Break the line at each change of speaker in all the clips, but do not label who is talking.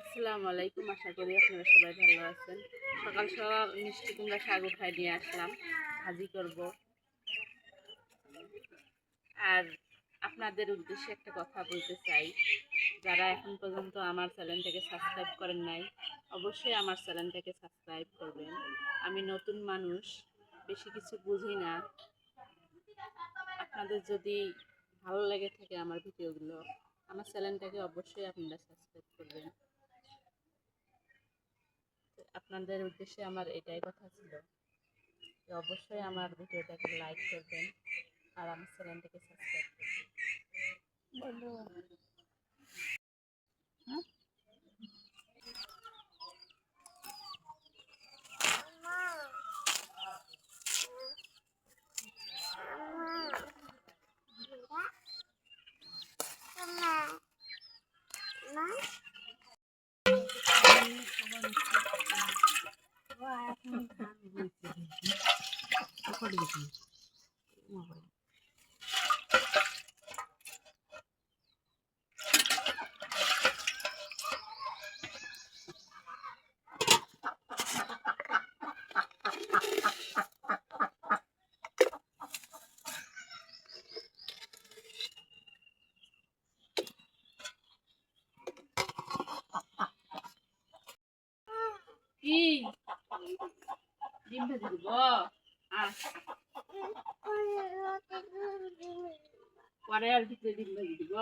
আসসালামু আলাইকুম, আশা করি আপনারা সবাই ভালো আছেন। সকাল সকাল মিষ্টি কুমড়া শাক উঠায় নিয়ে আসলাম, ভাজি করব। আর আপনাদের উদ্দেশ্যে একটা কথা বলতে চাই, যারা এখন পর্যন্ত আমার চ্যানেলটাকে সাবস্ক্রাইব করেন নাই, অবশ্যই আমার চ্যানেলটাকে সাবস্ক্রাইব করবেন। আমি নতুন মানুষ, বেশি কিছু বুঝি না। আপনাদের যদি ভালো লেগে থাকে আমার ভিডিওগুলো, আমার চ্যানেলটাকে অবশ্যই আপনারা সাবস্ক্রাইব করবেন। আপনাদের উদ্দেশ্যে আমার এটাই কথা ছিল, অবশ্যই আমার ভিডিওটাকে লাইক করবেন আর আমার চ্যানেলটাকে সাবস্ক্রাইব করবেন। কি ডিম ভেজে দিব? পরে আর ভিতরে ডিম ভেজে দিব।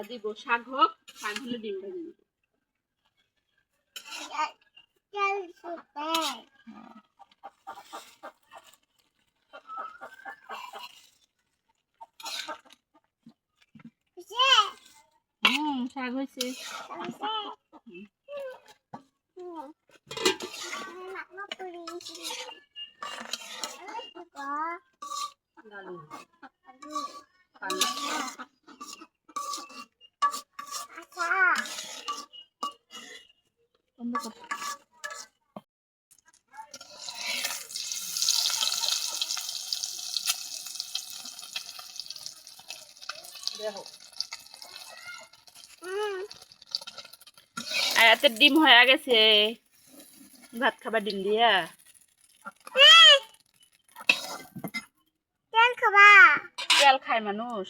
দিব শাক হোক, শাক হলে ডিম ভেজে দিব। শাক হয়েছে। আর এত ডিম হয়ে গেছে, ভাত খাবার ডিম দিয়া। তেল খাবা? তেল খায় মানুষ।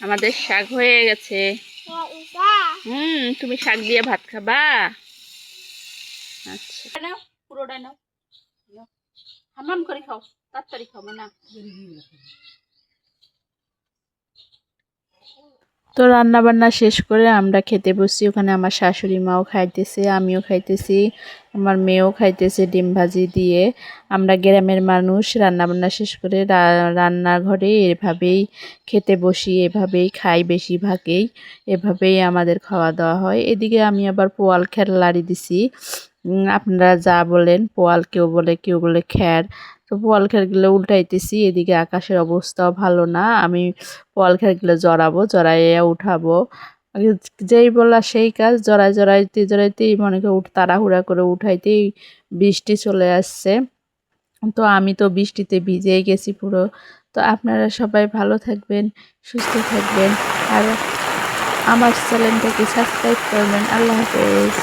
আমাদের শাক হয়ে গেছে। তুমি শাক দিয়ে ভাত খাবা? আচ্ছা নাও, পুরোটা নাও, হামাম করে খাও, তাড়াতাড়ি খাও না। তো রান্না বান্না শেষ করে আমরা খেতে বসছি। ওখানে আমার শাশুড়ি মাও খাইতেছে, আমিও খাইতেছি, আমার মেয়েও খাইতেছে ডিম ভাজি দিয়ে। আমরা গ্রামের মানুষ, রান্না বান্না শেষ করে রান্নাঘরে এভাবেই খেতে বসি, এভাবেই খাই, বেশিরভাগেই এভাবেই আমাদের খাওয়া দাওয়া হয়। এদিকে আমি আবার পোয়াল খ্যার লাড়ি দিছি। আপনারা যা বলেন, পোয়াল কেউ বলে খ্যার। তো পোয়াল খ্যারগুলো উল্টাইতেছি। এদিকে আকাশের অবস্থাও ভালো না, আমি পোয়াল খ্যারগুলো জড়াইয়া উঠাবো। যেই বলা সেই কাজ, জড়াইতেই মনে করে তাড়াহুড়া করে উঠাইতেই বৃষ্টি চলে আসছে। তো আমি তো বৃষ্টিতে ভিজেই গেছি পুরো। তো আপনারা সবাই ভালো থাকবেন, সুস্থ থাকবেন আর আমার চ্যানেলটাকে সাবস্ক্রাইব করবেন। আল্লাহ হাফেজ।